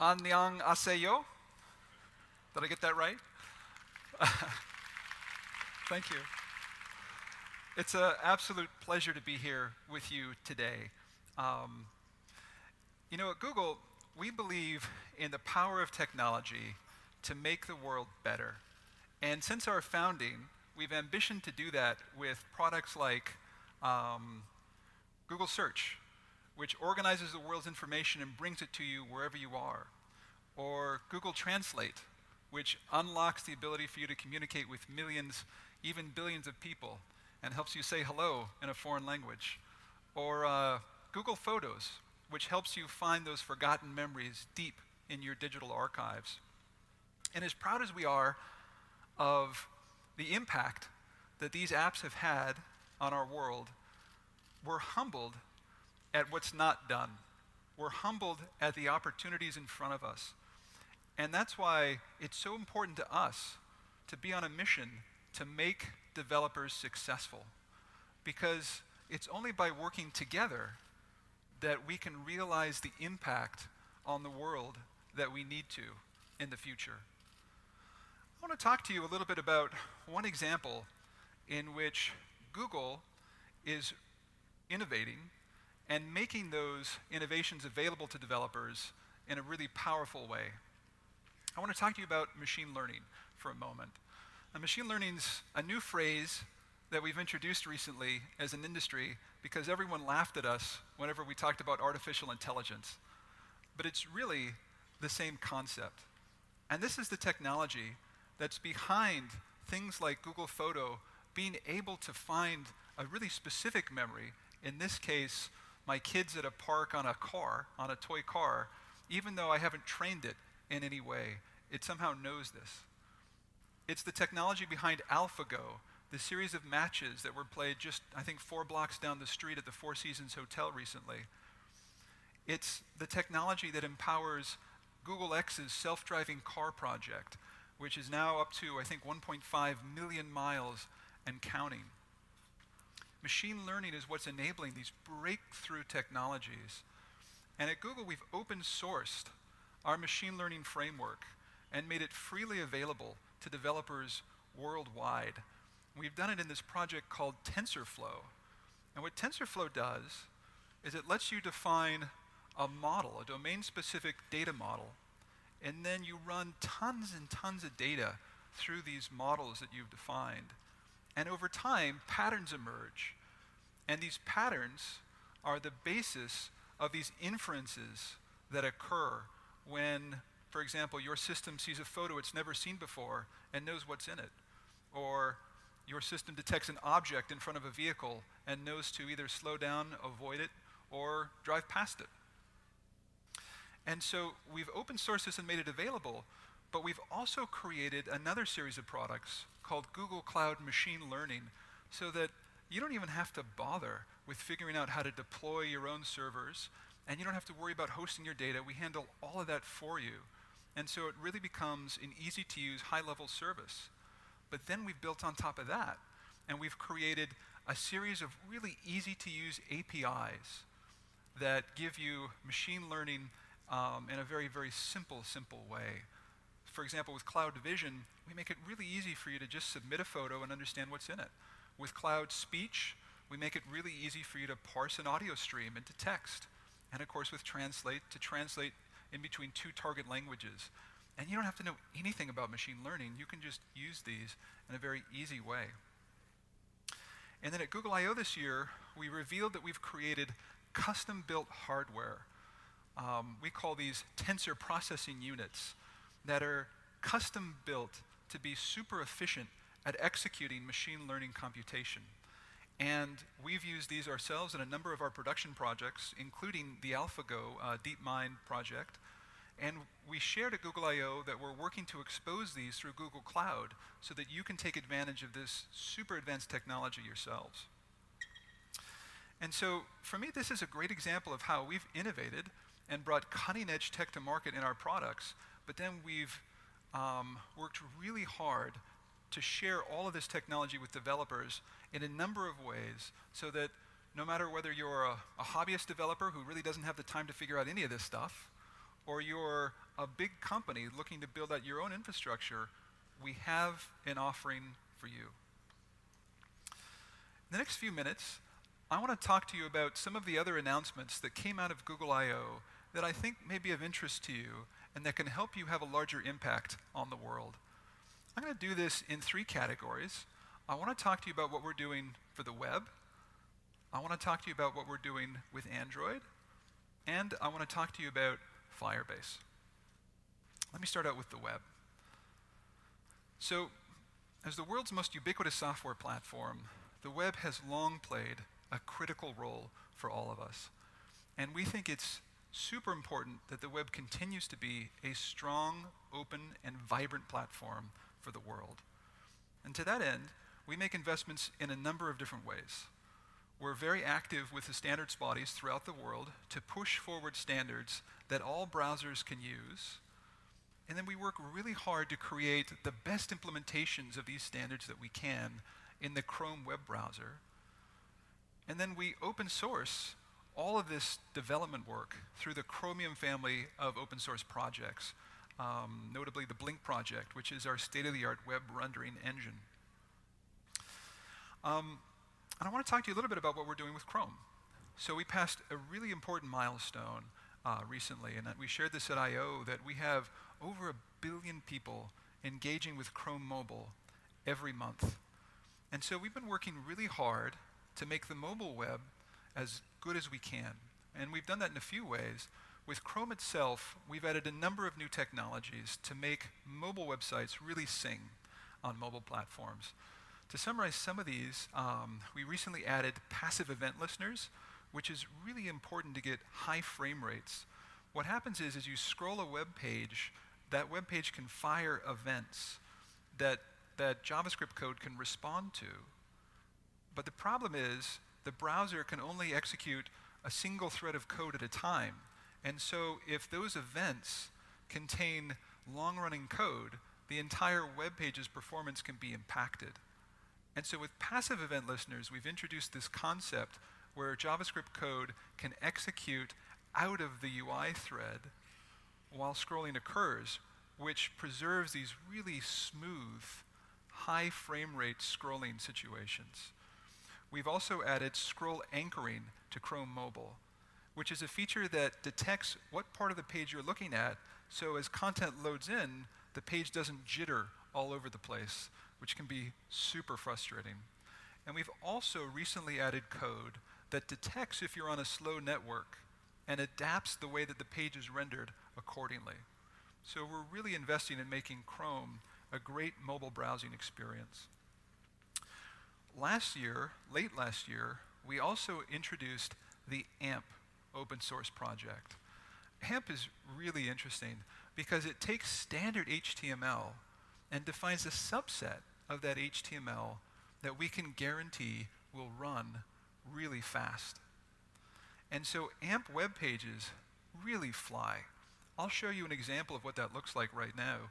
안녕하세요. Did I get that right? Thank you. It's an absolute pleasure to be here with you today. At Google, we believe in the power of technology to make the world better. And since our founding, we've ambitioned to do that with products like Google Search, which organizes the world's information and brings it to you wherever you are. Or Google Translate, which unlocks the ability for you to communicate with millions, even billions of people, and helps you say hello in a foreign language. Or Google Photos, which helps you find those forgotten memories deep in your digital archives. And as proud as we are of the impact that these apps have had on our world, we're humbled at what's not done. We're humbled at the opportunities in front of us. And that's why it's so important to us to be on a mission to make developers successful. Because it's only by working together that we can realize the impact on the world that we need to in the future. I want to talk to you a little bit about one example in which Google is innovating and making those innovations available to developers in a really powerful way. I want to talk to you about machine learning for a moment. Now, machine learning's a new phrase that we've introduced recently as an industry because everyone laughed at us whenever we talked about artificial intelligence. But it's really the same concept. And this is the technology that's behind things like Google Photo being able to find a really specific memory. In this case, my kids at a park on a toy car, even though I haven't trained it in any way, it somehow knows this. It's the technology behind AlphaGo, the series of matches that were played just, I think, 4 blocks down the street at the Four Seasons Hotel recently. It's the technology that empowers Google X's self-driving car project, which is now up to, I think, 1.5 million miles and counting. Machine learning is what's enabling these breakthrough technologies. And at Google, we've open sourced our machine learning framework and made it freely available to developers worldwide. We've done it in this project called TensorFlow. And what TensorFlow does is it lets you define a model, a domain-specific data model, and then you run tons and tons of data through these models that you've defined. And over time, patterns emerge. And these patterns are the basis of these inferences that occur when, for example, your system sees a photo it's never seen before and knows what's in it. Or your system detects an object in front of a vehicle and knows to either slow down, avoid it, or drive past it. And so we've open sourced this and made it available, but we've also created another series of products called Google Cloud Machine Learning so that you don't even have to bother with figuring out how to deploy your own servers, and you don't have to worry about hosting your data. We handle all of that for you. And so it really becomes an easy-to-use, high-level service. But then we've built on top of that, and we've created a series of really easy-to-use APIs that give you machine learning in a very, very simple way. For example, with Cloud Vision, we make it really easy for you to just submit a photo and understand what's in it. With Cloud Speech, we make it really easy for you to parse an audio stream into text. And of course, with Translate, to translate in between 2 target languages. And you don't have to know anything about machine learning. You can just use these in a very easy way. And then at Google I/O this year, we revealed that we've created custom-built hardware. We call these Tensor processing units that are custom-built to be super efficient at executing machine learning computation. And we've used these ourselves in a number of our production projects, including the AlphaGo DeepMind project. And we shared at Google I/O that we're working to expose these through Google Cloud so that you can take advantage of this super advanced technology yourselves. And so for me, this is a great example of how we've innovated and brought cutting-edge tech to market in our products, but then we've worked really hard to share all of this technology with developers in a number of ways so that no matter whether you're a hobbyist developer who really doesn't have the time to figure out any of this stuff, or you're a big company looking to build out your own infrastructure, we have an offering for you. In the next few minutes, I want to talk to you about some of the other announcements that came out of Google I/O that I think may be of interest to you and that can help you have a larger impact on the world. I'm going to do this in 3 categories. I want to talk to you about what we're doing for the web. I want to talk to you about what we're doing with Android. And I want to talk to you about Firebase. Let me start out with the web. So, as the world's most ubiquitous software platform, the web has long played a critical role for all of us. And we think it's super important that the web continues to be a strong, open, and vibrant platform for the world. And to that end, we make investments in a number of different ways. We're very active with the standards bodies throughout the world to push forward standards that all browsers can use. And then we work really hard to create the best implementations of these standards that we can in the Chrome web browser. And then we open source all of this development work through the Chromium family of open source projects, notably the Blink project, which is our state-of-the-art web rendering engine. And I want to talk to you a little bit about what we're doing with Chrome. So we passed a really important milestone recently, and we shared this at I/O, that we have over 1 billion people engaging with Chrome Mobile every month. And so we've been working really hard to make the mobile web as good as we can. And we've done that in a few ways. With Chrome itself, we've added a number of new technologies to make mobile websites really sing on mobile platforms. To summarize some of these, we recently added passive event listeners, which is really important to get high frame rates. What happens is, as you scroll a web page, that web page can fire events that JavaScript code can respond to. But the problem is, the browser can only execute a single thread of code at a time. And so if those events contain long-running code, the entire web page's performance can be impacted. And so with passive event listeners, we've introduced this concept where JavaScript code can execute out of the UI thread while scrolling occurs, which preserves these really smooth, high frame rate scrolling situations. We've also added scroll anchoring to Chrome Mobile, which is a feature that detects what part of the page you're looking at, so as content loads in, the page doesn't jitter all over the place, which can be super frustrating. And we've also recently added code that detects if you're on a slow network and adapts the way that the page is rendered accordingly. So we're really investing in making Chrome a great mobile browsing experience. Late last year, we also introduced the AMP open source project. AMP is really interesting because it takes standard HTML and defines a subset of that HTML that we can guarantee will run really fast. And so AMP web pages really fly. I'll show you an example of what that looks like right now,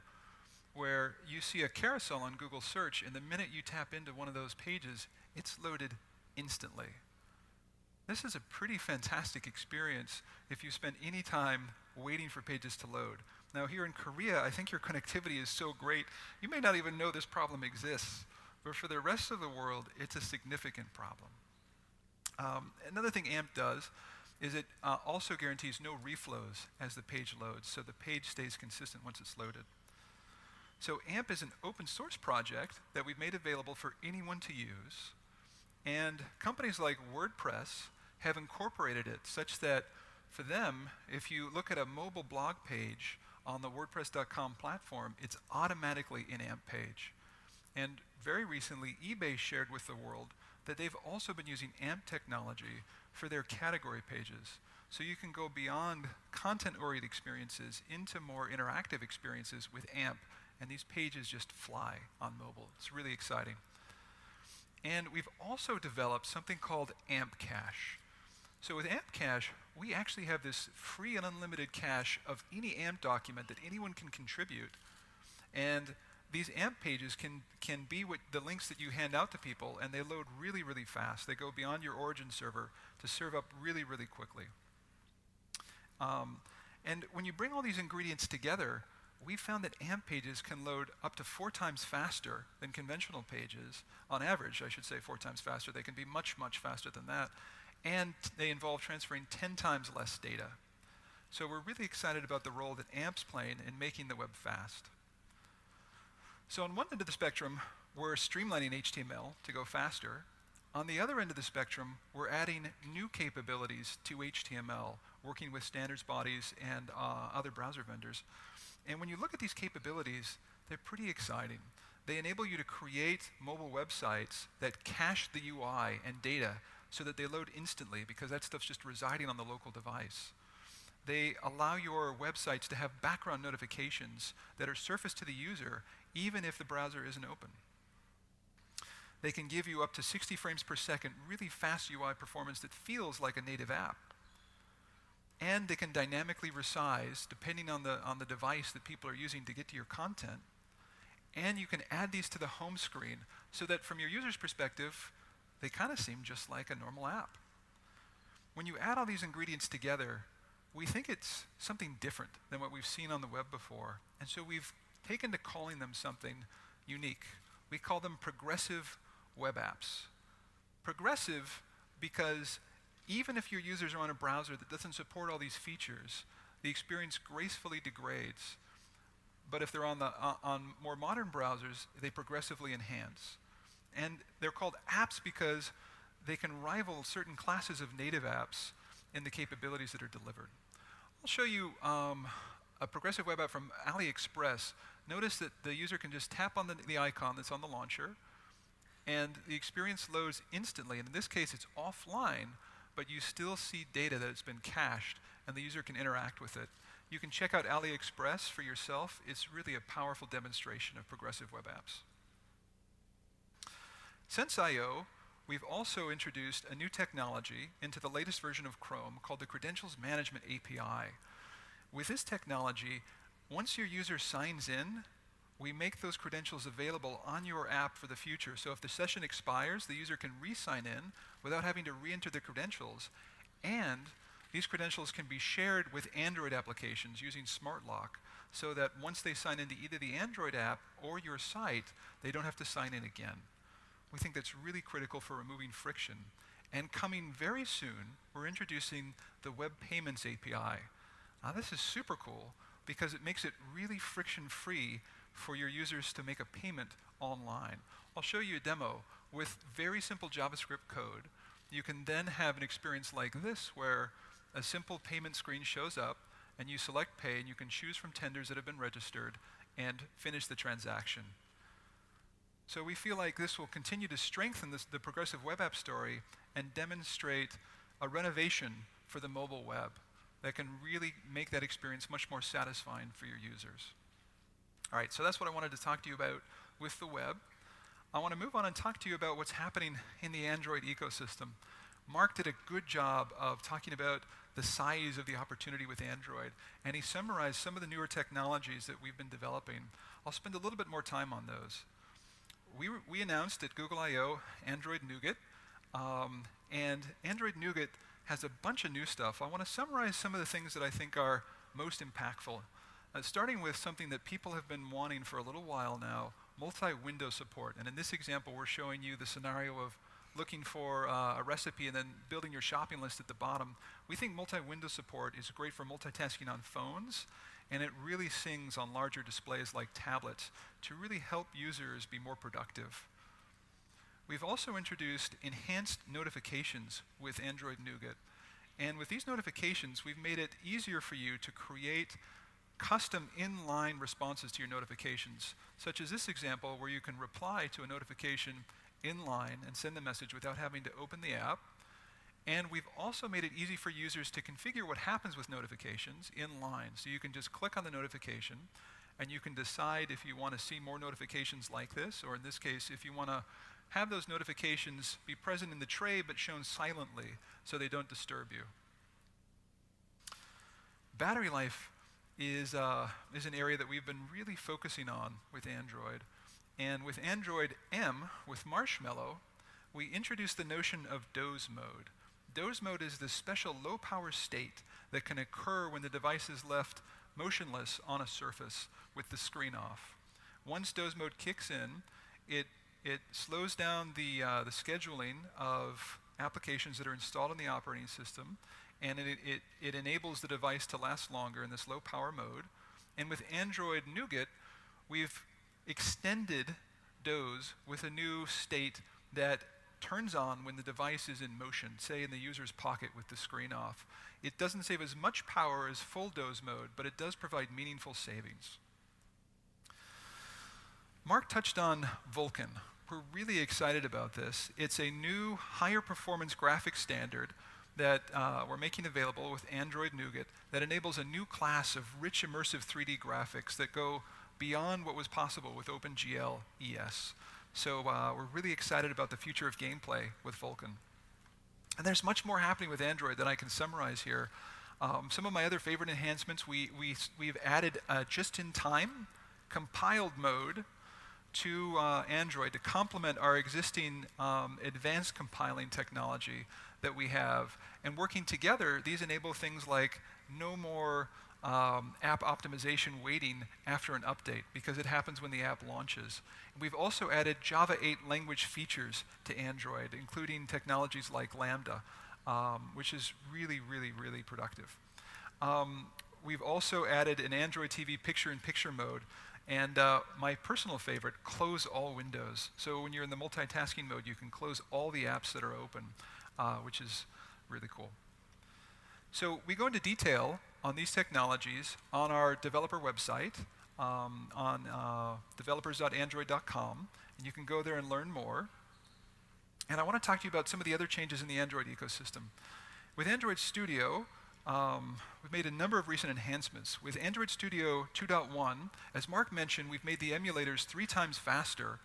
where you see a carousel on Google search, and the minute you tap into one of those pages, it's loaded instantly. This is a pretty fantastic experience if you spend any time waiting for pages to load. Now here in Korea, I think your connectivity is so great, you may not even know this problem exists. But for the rest of the world, it's a significant problem. Another thing AMP does is it also guarantees no reflows as the page loads, so the page stays consistent once it's loaded. So AMP is an open source project that we've made available for anyone to use. And companies like WordPress have incorporated it such that for them, if you look at a mobile blog page on the WordPress.com platform, it's automatically an AMP page. And very recently, eBay shared with the world that they've also been using AMP technology for their category pages. So you can go beyond content-oriented experiences into more interactive experiences with AMP, and these pages just fly on mobile. It's really exciting. And we've also developed something called AMP Cache. So with AMP Cache, we actually have this free and unlimited cache of any AMP document that anyone can contribute. And these AMP pages can be what the links that you hand out to people, and they load really, really fast. They go beyond your origin server to serve up really, really quickly. And when you bring all these ingredients together, we found that AMP pages can load up to 4 times faster than conventional pages. On average, I should say 4 times faster. They can be much, much faster than that. And they involve transferring 10 times less data. So we're really excited about the role that AMP's playing in making the web fast. So on one end of the spectrum, we're streamlining HTML to go faster. On the other end of the spectrum, we're adding new capabilities to HTML, working with standards bodies and other browser vendors. And when you look at these capabilities, they're pretty exciting. They enable you to create mobile websites that cache the UI and data so that they load instantly, because that stuff's just residing on the local device. They allow your websites to have background notifications that are surfaced to the user even if the browser isn't open. They can give you up to 60 frames per second, really fast UI performance that feels like a native app. And they can dynamically resize depending on the device that people are using to get to your content. And you can add these to the home screen so that from your user's perspective, they kind of seem just like a normal app. When you add all these ingredients together, we think it's something different than what we've seen on the web before. And so we've taken to calling them something unique. We call them progressive web apps. Progressive because even if your users are on a browser that doesn't support all these features, the experience gracefully degrades. But if they're on more modern browsers, they progressively enhance. And they're called apps because they can rival certain classes of native apps in the capabilities that are delivered. I'll show you a progressive web app from AliExpress. Notice that the user can just tap on the icon that's on the launcher, and the experience loads instantly. And in this case, it's offline, but you still see data that has been cached, and the user can interact with it. You can check out AliExpress for yourself. It's really a powerful demonstration of progressive web apps. Since I/O, we've also introduced a new technology into the latest version of Chrome called the Credentials Management API. With this technology, once your user signs in, we make those credentials available on your app for the future. So if the session expires, the user can re-sign in without having to re-enter the credentials. And these credentials can be shared with Android applications using Smart Lock, so that once they sign into either the Android app or your site, they don't have to sign in again. We think that's really critical for removing friction. And coming very soon, we're introducing the Web Payments API. Now this is super cool because it makes it really friction-free for your users to make a payment online. I'll show you a demo with very simple JavaScript code. You can then have an experience like this where a simple payment screen shows up and you select pay and you can choose from tenders that have been registered and finish the transaction. So we feel like this will continue to strengthen the progressive web app story and demonstrate a renovation for the mobile web that can really make that experience much more satisfying for your users. All right, so that's what I wanted to talk to you about with the web. I want to move on and talk to you about what's happening in the Android ecosystem. Mark did a good job of talking about the size of the opportunity with Android, and he summarized some of the newer technologies that we've been developing. I'll spend a little bit more time on those. We announced at Google I/O Android Nougat, and Android Nougat has a bunch of new stuff. I want to summarize some of the things that I think are most impactful, starting with something that people have been wanting for a little while now, multi-window support. And in this example, we're showing you the scenario of looking for a recipe and then building your shopping list at the bottom. We think multi-window support is great for multitasking on phones, and it really sings on larger displays like tablets to really help users be more productive. We've also introduced enhanced notifications with Android Nougat. And with these notifications, we've made it easier for you to create custom inline responses to your notifications, such as this example where you can reply to a notification inline and send the message without having to open the app. And we've also made it easy for users to configure what happens with notifications inline. So you can just click on the notification and you can decide if you want to see more notifications like this, or in this case, if you want to have those notifications be present in the tray but shown silently so they don't disturb you. Battery life is an area that we've been really focusing on with Android. And with Android M, with Marshmallow, we introduced the notion of doze mode. Doze mode is this special low power state that can occur when the device is left motionless on a surface with the screen off. Once doze mode kicks in, it slows down the scheduling of applications that are installed in the operating system, and it enables the device to last longer in this low power mode. And with Android Nougat, we've extended doze with a new state that turns on when the device is in motion, say in the user's pocket with the screen off. It doesn't save as much power as full doze mode, but it does provide meaningful savings. Mark touched on Vulkan. We're really excited about this. It's a new higher performance graphics standard that we're making available with Android Nougat that enables a new class of rich immersive 3D graphics that go beyond what was possible with OpenGL ES. So we're really excited about the future of gameplay with Vulkan. And there's much more happening with Android that I can summarize here. Some of my other favorite enhancements, we've added just-in-time compiled mode to Android to complement our existing advanced compiling technology that we have. And working together, these enable things like no more app optimization waiting after an update, because it happens when the app launches. We've also added Java 8 language features to Android, including technologies like Lambda, which is really, really, really productive. We've also added an Android TV picture-in-picture mode, and my personal favorite, close all windows. So when you're in the multitasking mode, you can close all the apps that are open, which is really cool. So we go into detail on these technologies on our developer website, on developers.android.com, and you can go there and learn more. And I want to talk to you about some of the other changes in the Android ecosystem. With Android Studio, we've made a number of recent enhancements. With Android Studio 2.1, as Mark mentioned, we've made the emulators 3 times faster,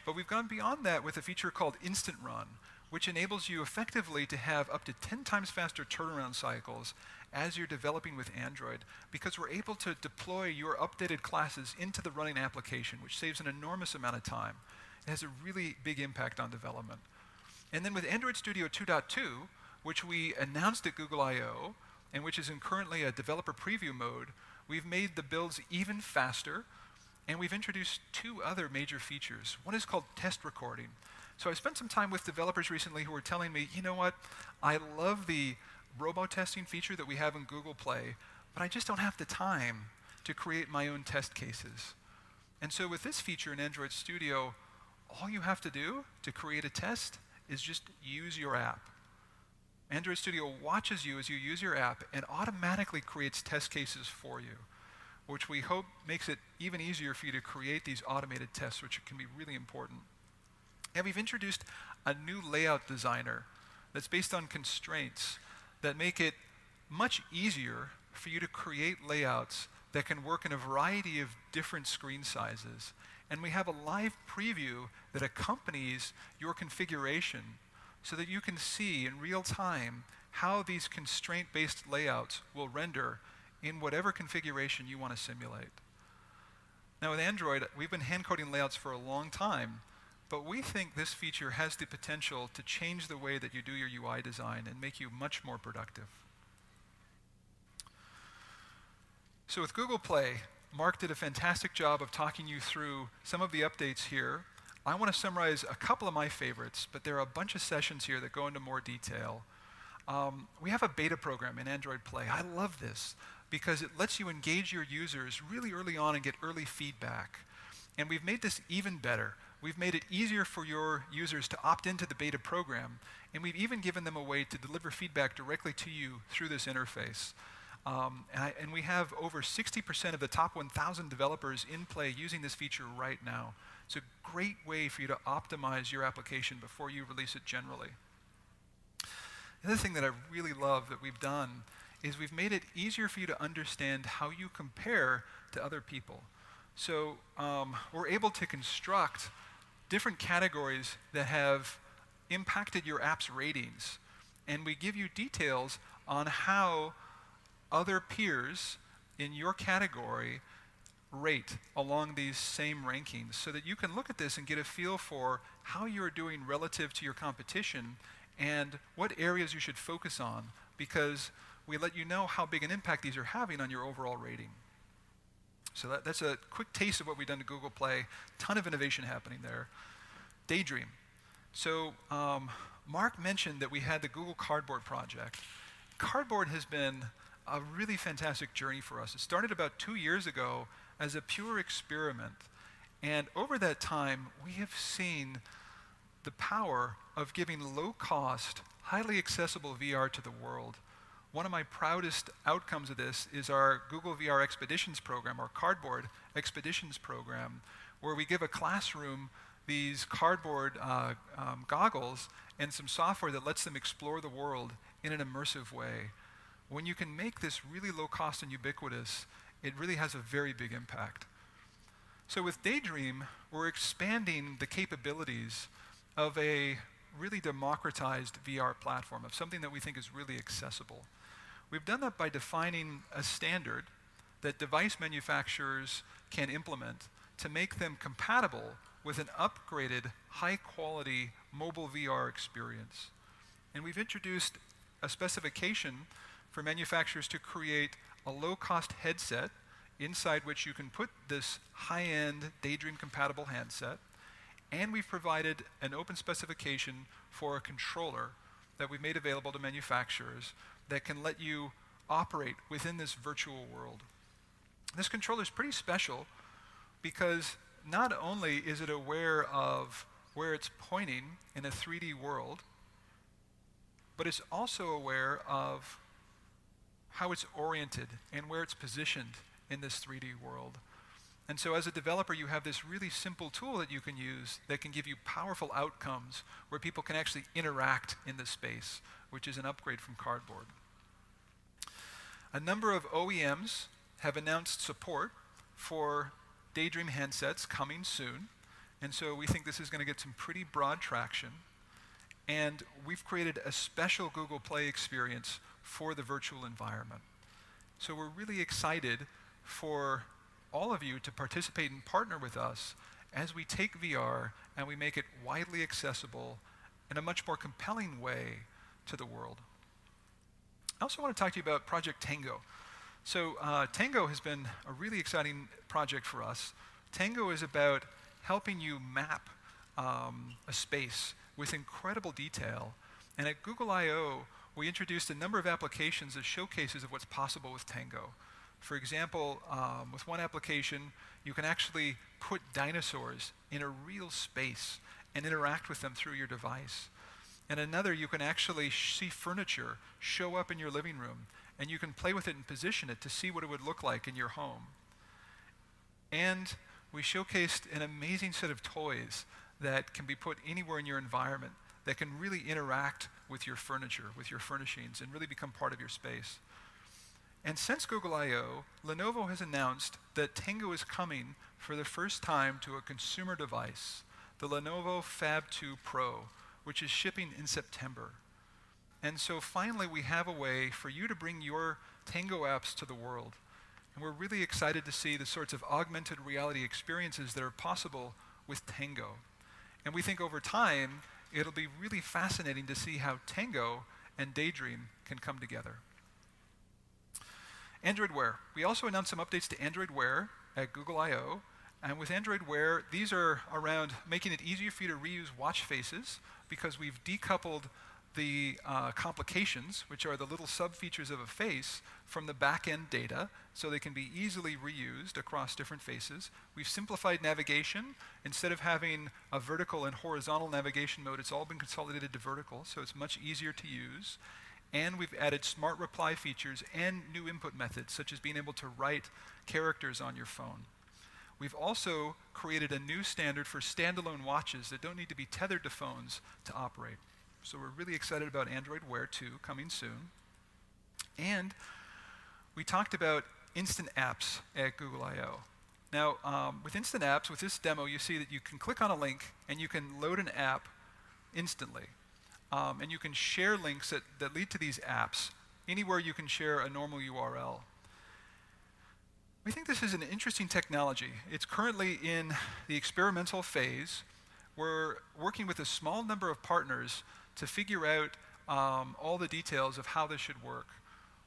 but we've gone beyond that with a feature called Instant Run, which enables you effectively to have up to 10 times faster turnaround cycles as you're developing with Android, because we're able to deploy your updated classes into the running application, which saves an enormous amount of time. It has a really big impact on development. And then with Android Studio 2.2, which we announced at Google I/O, and which is in currently a developer preview mode, we've made the builds even faster, and we've introduced 2 other major features. One is called test recording. So I spent some time with developers recently who were telling me, you know what, I love the robo-testing feature that we have in Google Play, but I just don't have the time to create my own test cases. And so with this feature in Android Studio, all you have to do to create a test is just use your app. Android Studio watches you as you use your app and automatically creates test cases for you, which we hope makes it even easier for you to create these automated tests, which can be really important. And we've introduced a new layout designer that's based on constraints that make it much easier for you to create layouts that can work in a variety of different screen sizes. And we have a live preview that accompanies your configuration so that you can see in real time how these constraint-based layouts will render in whatever configuration you want to simulate. Now with Android, we've been hand-coding layouts for a long time, but we think this feature has the potential to change the way that you do your UI design and make you much more productive. So with Google Play, Mark did a fantastic job of talking you through some of the updates here. I want to summarize a couple of my favorites, but there are a bunch of sessions here that go into more detail. We have a beta program in Android Play. I love this because it lets you engage your users really early on and get early feedback. And we've made this even better. We've made it easier for your users to opt into the beta program, and we've even given them a way to deliver feedback directly to you through this interface. And we have over 60% of the top 1,000 developers in Play using this feature right now. It's a great way for you to optimize your application before you release it generally. The other thing that I really love that we've done is we've made it easier for you to understand how you compare to other people. So we're able to construct different categories that have impacted your app's ratings. And we give you details on how other peers in your category rate along these same rankings, so that you can look at this and get a feel for how you're doing relative to your competition and what areas you should focus on. Because we let you know how big an impact these are having on your overall rating. So that's a quick taste of what we've done to Google Play. Ton of innovation happening there. Daydream. So Mark mentioned that we had the Google Cardboard project. Cardboard has been a really fantastic journey for us. It started about 2 years ago as a pure experiment. And over that time, we have seen the power of giving low-cost, highly accessible VR to the world. One of my proudest outcomes of this is our Google VR Expeditions program, our Cardboard Expeditions program, where we give a classroom these cardboard goggles and some software that lets them explore the world in an immersive way. When you can make this really low cost and ubiquitous, it really has a very big impact. So with Daydream, we're expanding the capabilities of a really democratized VR platform, of something that we think is really accessible. We've done that by defining a standard that device manufacturers can implement to make them compatible with an upgraded, high-quality mobile VR experience. And we've introduced a specification for manufacturers to create a low-cost headset inside which you can put this high-end Daydream-compatible handset, and we've provided an open specification for a controller that we've made available to manufacturers that can let you operate within this virtual world. This controller is pretty special because not only is it aware of where it's pointing in a 3D world, but it's also aware of how it's oriented and where it's positioned in this 3D world. And so as a developer, you have this really simple tool that you can use that can give you powerful outcomes where people can actually interact in the space, which is an upgrade from Cardboard. A number of OEMs have announced support for Daydream handsets coming soon, and so we think this is going to get some pretty broad traction. And we've created a special Google Play experience for the virtual environment. So we're really excited for all of you to participate and partner with us as we take VR and we make it widely accessible in a much more compelling way to the world. I also want to talk to you about Project Tango. So Tango has been a really exciting project for us. Tango is about helping you map a space with incredible detail. And at Google I/O, we introduced a number of applications as showcases of what's possible with Tango. For example, with one application, you can actually put dinosaurs in a real space and interact with them through your device. And another, you can actually see furniture show up in your living room, and you can play with it and position it to see what it would look like in your home. And we showcased an amazing set of toys that can be put anywhere in your environment that can really interact with your furniture, with your furnishings, and really become part of your space. And since Google I/O, Lenovo has announced that Tango is coming for the first time to a consumer device, the Lenovo Fab 2 Pro, which is shipping in September. And so finally we have a way for you to bring your Tango apps to the world. And we're really excited to see the sorts of augmented reality experiences that are possible with Tango. And we think over time, it'll be really fascinating to see how Tango and Daydream can come together. Android Wear. We also announced some updates to Android Wear at Google I/O. And with Android Wear, these are around making it easier for you to reuse watch faces because we've decoupled the complications, which are the little sub-features of a face, from the back-end data, so they can be easily reused across different faces. We've simplified navigation. Instead of having a vertical and horizontal navigation mode, it's all been consolidated to vertical, so it's much easier to use. And we've added smart reply features and new input methods, such as being able to write characters on your phone. We've also created a new standard for standalone watches that don't need to be tethered to phones to operate. So we're really excited about Android Wear 2 coming soon. And we talked about instant apps at Google I/O. Now, with instant apps, with this demo, you see that you can click on a link and you can load an app instantly. And you can share links that lead to these apps anywhere you can share a normal URL. We think this is an interesting technology. It's currently in the experimental phase. We're working with a small number of partners to figure out all the details of how this should work.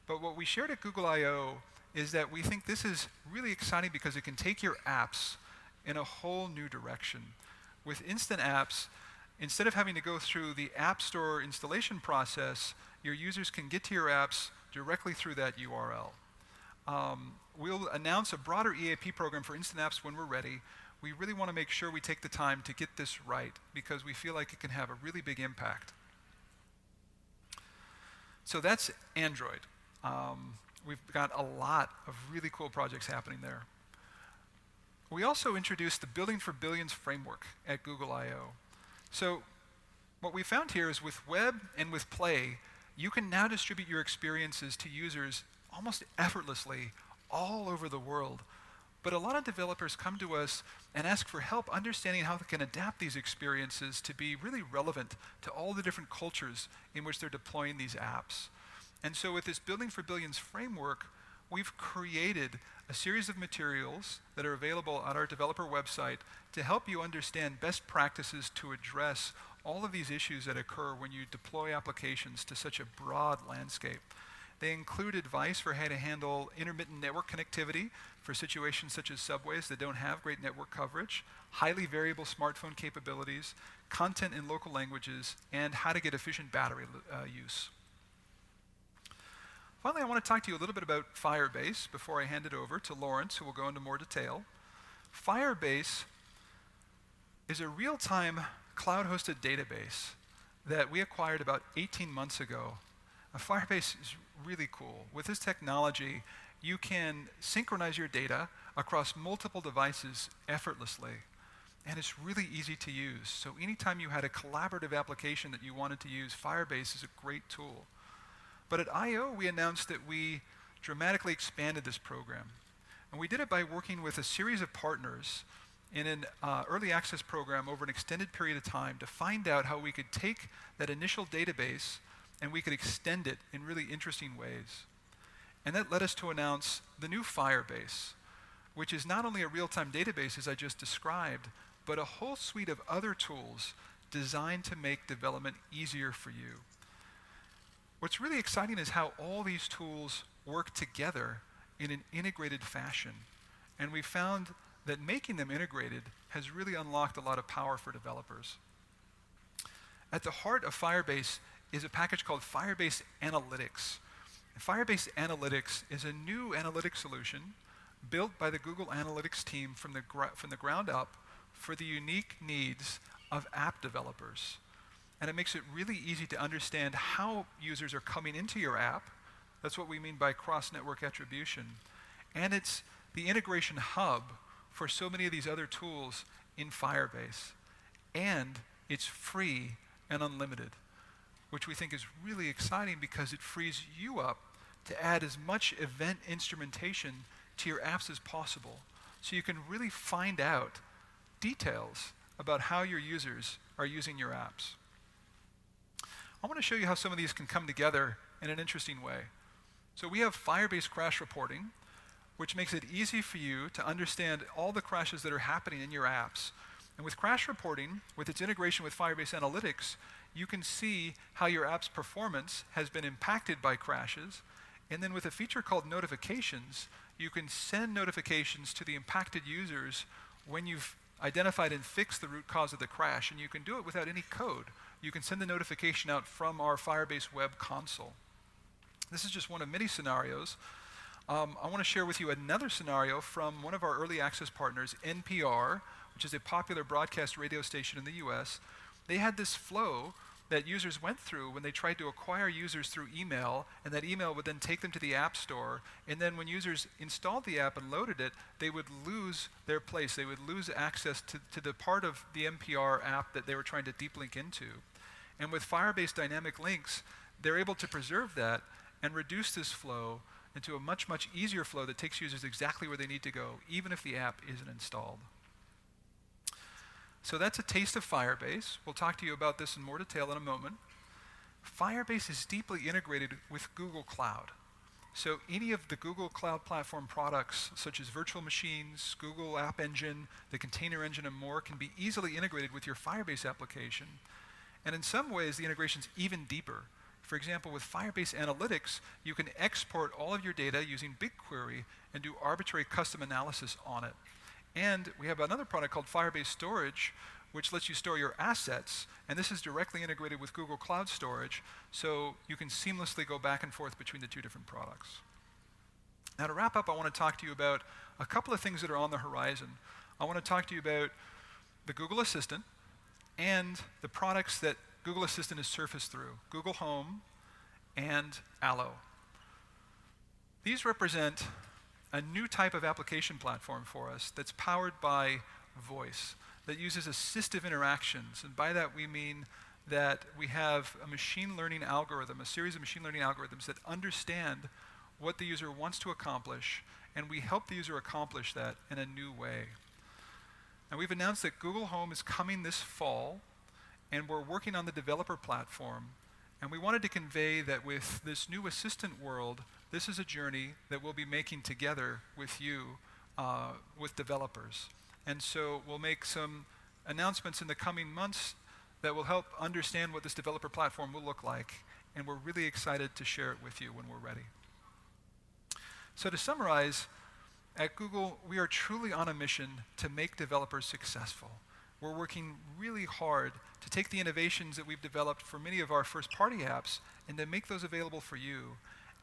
But what we shared at Google I/O is that we think this is really exciting because it can take your apps in a whole new direction. With instant apps, instead of having to go through the App Store installation process, your users can get to your apps directly through that URL. We'll announce a broader EAP program for instant apps when we're ready. We really want to make sure we take the time to get this right because we feel like it can have a really big impact. So that's Android. We've got a lot of really cool projects happening there. We also introduced the Building for Billions framework at Google I/O. So what we found here is with web and with Play, you can now distribute your experiences to users almost effortlessly all over the world. But a lot of developers come to us and ask for help understanding how they can adapt these experiences to be really relevant to all the different cultures in which they're deploying these apps. And so with this Building for Billions framework, we've created a series of materials that are available on our developer website to help you understand best practices to address all of these issues that occur when you deploy applications to such a broad landscape. They include advice for how to handle intermittent network connectivity for situations such as subways that don't have great network coverage, highly variable smartphone capabilities, content in local languages, and how to get efficient battery use. Finally, I want to talk to you a little bit about Firebase before I hand it over to Lawrence, who will go into more detail. Firebase is a real-time cloud-hosted database that we acquired about 18 months ago. Firebase is really cool. With this technology, you can synchronize your data across multiple devices effortlessly. And it's really easy to use. So anytime you had a collaborative application that you wanted to use, Firebase is a great tool. But at I/O, we announced that we dramatically expanded this program. And we did it by working with a series of partners in an early access program over an extended period of time to find out how we could take that initial database and we could extend it in really interesting ways. And that led us to announce the new Firebase, which is not only a real-time database, as I just described, but a whole suite of other tools designed to make development easier for you. What's really exciting is how all these tools work together in an integrated fashion. And we found that making them integrated has really unlocked a lot of power for developers. At the heart of Firebase is a package called Firebase Analytics. And Firebase Analytics is a new analytics solution built by the Google Analytics team from the ground up for the unique needs of app developers. And it makes it really easy to understand how users are coming into your app. That's what we mean by cross-network attribution. And it's the integration hub for so many of these other tools in Firebase. And it's free and unlimited, which we think is really exciting because it frees you up to add as much event instrumentation to your apps as possible. So you can really find out details about how your users are using your apps. I want to show you how some of these can come together in an interesting way. So we have Firebase crash reporting, which makes it easy for you to understand all the crashes that are happening in your apps. And with crash reporting, with its integration with Firebase Analytics, you can see how your app's performance has been impacted by crashes. And then with a feature called notifications, you can send notifications to the impacted users when you've identified and fixed the root cause of the crash. And you can do it without any code. You can send the notification out from our Firebase web console. This is just one of many scenarios. I want to share with you another scenario from one of our early access partners, NPR, which is a popular broadcast radio station in the US. They had this flow that users went through when they tried to acquire users through email, and that email would then take them to the App Store. And then when users installed the app and loaded it, they would lose their place. They would lose access to the part of the NPR app that they were trying to deep link into. And with Firebase Dynamic Links, they're able to preserve that and reduce this flow into a much, much easier flow that takes users exactly where they need to go, even if the app isn't installed. So that's a taste of Firebase. We'll talk to you about this in more detail in a moment. Firebase is deeply integrated with Google Cloud. So any of the Google Cloud Platform products, such as virtual machines, Google App Engine, the Container Engine, and more, can be easily integrated with your Firebase application. And in some ways, the integration's even deeper. For example, with Firebase Analytics, you can export all of your data using BigQuery and do arbitrary custom analysis on it. And we have another product called Firebase Storage, which lets you store your assets, and this is directly integrated with Google Cloud Storage, so you can seamlessly go back and forth between the two different products. Now to wrap up, I want to talk to you about a couple of things that are on the horizon. I want to talk to you about the Google Assistant and the products that Google Assistant is surfaced through, Google Home and Allo. These represent a new type of application platform for us that's powered by voice, that uses assistive interactions. And by that we mean that we have a machine learning algorithm, a series of machine learning algorithms that understand what the user wants to accomplish, and we help the user accomplish that in a new way. And we've announced that Google Home is coming this fall, and we're working on the developer platform. And we wanted to convey that with this new assistant world, this is a journey that we'll be making together with you, with developers. And so we'll make some announcements in the coming months that will help understand what this developer platform will look like. And we're really excited to share it with you when we're ready. So to summarize, at Google, we are truly on a mission to make developers successful. We're working really hard to take the innovations that we've developed for many of our first-party apps and to make those available for you,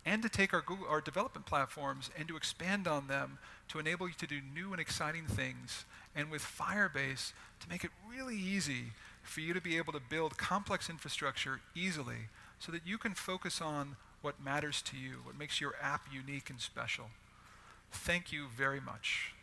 and to take our development platforms and to expand on them to enable you to do new and exciting things, and with Firebase to make it really easy for you to be able to build complex infrastructure easily so that you can focus on what matters to you, what makes your app unique and special. Thank you very much.